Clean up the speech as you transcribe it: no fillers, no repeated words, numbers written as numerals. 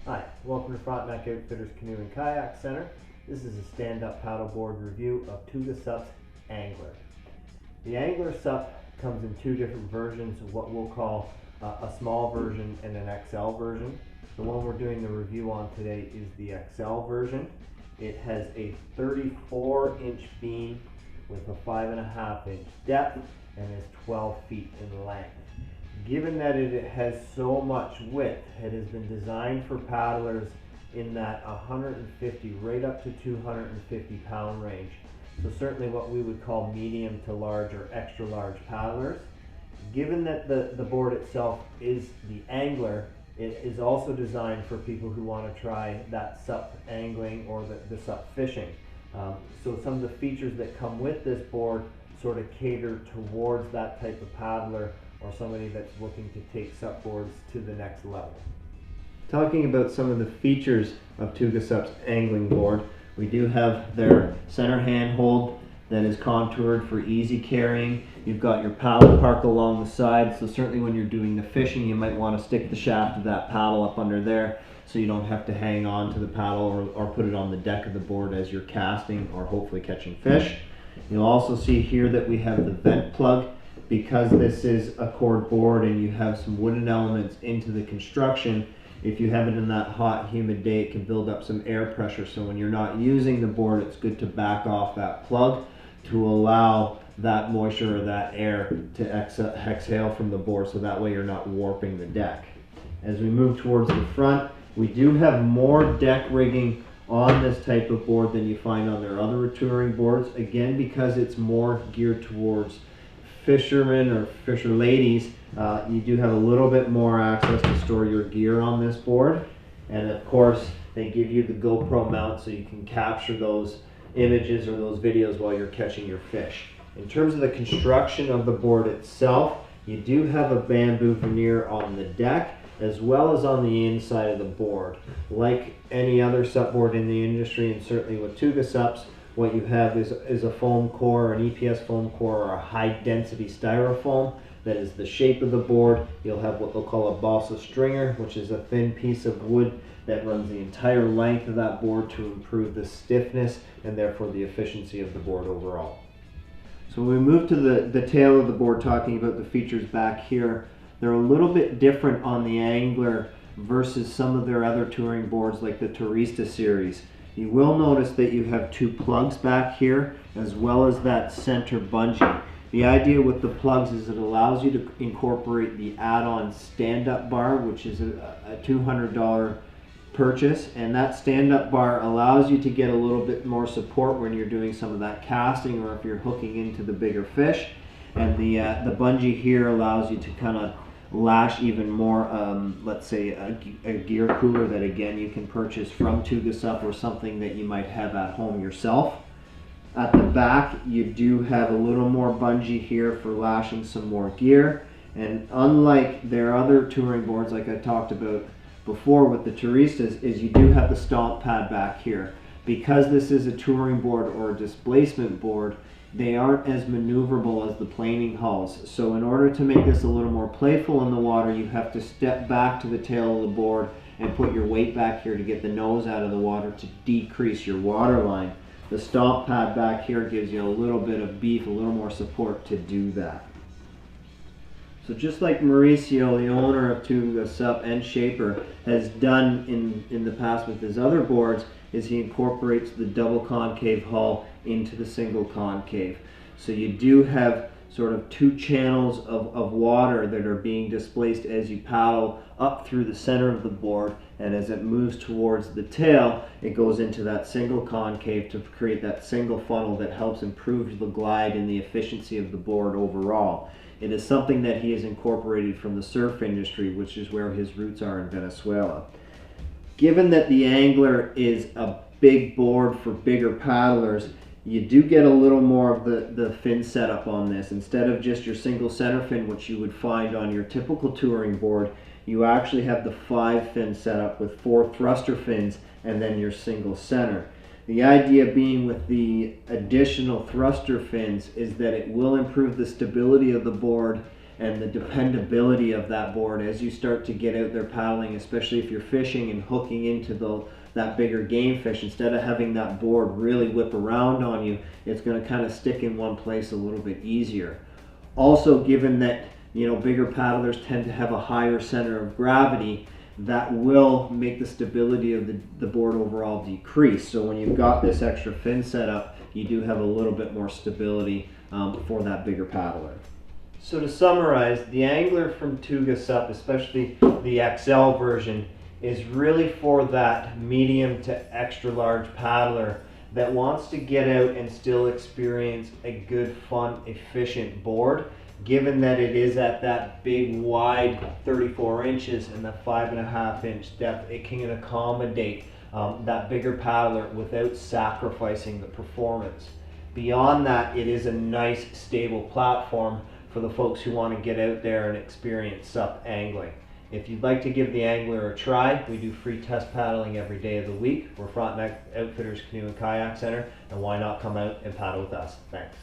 Hi, welcome to Frontenac Outfitters Canoe and Kayak Center. This is a stand-up paddleboard review of TUga SUP's Angler. The Angler SUP comes in two different versions of what we'll call a small version and an XL version. The one we're doing the review on today is the XL version. It has a 34-inch beam with a 5.5-inch depth and is 12 feet in length. Given that it has so much width, it has been designed for paddlers in that 150 right up to 250 pound range. So certainly what we would call medium to large or extra large paddlers. Given that the board itself is the Angler, it is also designed for people who want to try that SUP angling or the SUP fishing. So some of the features that come with this board sort of cater towards that type of paddler or somebody that's looking to take SUP boards to the next level. Talking about some of the features of TUga SUP's angling board, we do have their center handhold that is contoured for easy carrying. You've got your paddle park along the side, so certainly when you're doing the fishing you might want to stick the shaft of that paddle up under there so you don't have to hang on to the paddle or put it on the deck of the board as you're casting or hopefully catching fish. You'll also see here that we have the vent plug. Because this is a cord board and you have some wooden elements into the construction, if you have it in that hot, humid day, it can build up some air pressure. So when you're not using the board, it's good to back off that plug to allow that moisture or that air to exhale from the board, so that way you're not warping the deck. As we move towards the front, we do have more deck rigging on this type of board than you find on their other touring boards. Again, because it's more geared towards fishermen or fisher ladies, you do have a little bit more access to store your gear on this board, and of course they give you the GoPro mount so you can capture those images or those videos while you're catching your fish. In terms of the construction of the board itself, you do have a bamboo veneer on the deck as well as on the inside of the board. Like any other SUP board in the industry, and certainly with TUga SUPs, what you have is a foam core, an EPS foam core, or a high density styrofoam that is the shape of the board. You'll have what they'll call a balsa stringer, which is a thin piece of wood that runs the entire length of that board to improve the stiffness and therefore the efficiency of the board overall. So when we move to the tail of the board, talking about the features back here, they're a little bit different on the Angler versus some of their other touring boards like the Turista series. You will notice that you have two plugs back here as well as that center bungee. The idea with the plugs is it allows you to incorporate the add-on stand-up bar, which is a $200 purchase, and that stand-up bar allows you to get a little bit more support when you're doing some of that casting or if you're hooking into the bigger fish. And the bungee here allows you to kind of lash even more, let's say a gear cooler that again you can purchase from TUga SUP or something that you might have at home yourself. At the back you do have a little more bungee here for lashing some more gear, and unlike their other touring boards like I talked about before with the Turistas, is you do have the stomp pad back here. Because this is a touring board or a displacement board, they aren't as maneuverable as the planing hulls. So in order to make this a little more playful in the water, you have to step back to the tail of the board and put your weight back here to get the nose out of the water to decrease your water line. The stomp pad back here gives you a little bit of beef, a little more support to do that. So just like Mauricio, the owner of TUga SUP and Shaper, has done in the past with his other boards, is he incorporates the double concave hull into the single concave. So you do have sort of two channels of water that are being displaced as you paddle up through the center of the board, and as it moves towards the tail, it goes into that single concave to create that single funnel that helps improve the glide and the efficiency of the board overall. It is something that he has incorporated from the surf industry, which is where his roots are in Venezuela. Given that the Angler is a big board for bigger paddlers, you do get a little more of the fin setup on this. Instead of just your single center fin, which you would find on your typical touring board, you actually have the 5 fin setup with 4 thruster fins and then your single center. The idea being with the additional thruster fins is that it will improve the stability of the board and the dependability of that board as you start to get out there paddling, especially if you're fishing and hooking into that bigger game fish. Instead of having that board really whip around on you, it's going to kind of stick in one place a little bit easier. Also, given that bigger paddlers tend to have a higher center of gravity, that will make the stability of the board overall decrease. So when you've got this extra fin set up, you do have a little bit more stability for that bigger paddler. So to summarize, the angler from TUga SUP, especially the XL version, is really for that medium to extra large paddler that wants to get out and still experience a good, fun, efficient board, given that it is at that big, wide 34 inches and the 5.5 inch depth. It can accommodate that bigger paddler without sacrificing the performance. Beyond that, it is a nice, stable platform for the folks who want to get out there and experience SUP angling. If you'd like to give the Angler a try, we do free test paddling every day of the week. We're Frontenac Outfitters Canoe and Kayak Center, and why not come out and paddle with us? Thanks.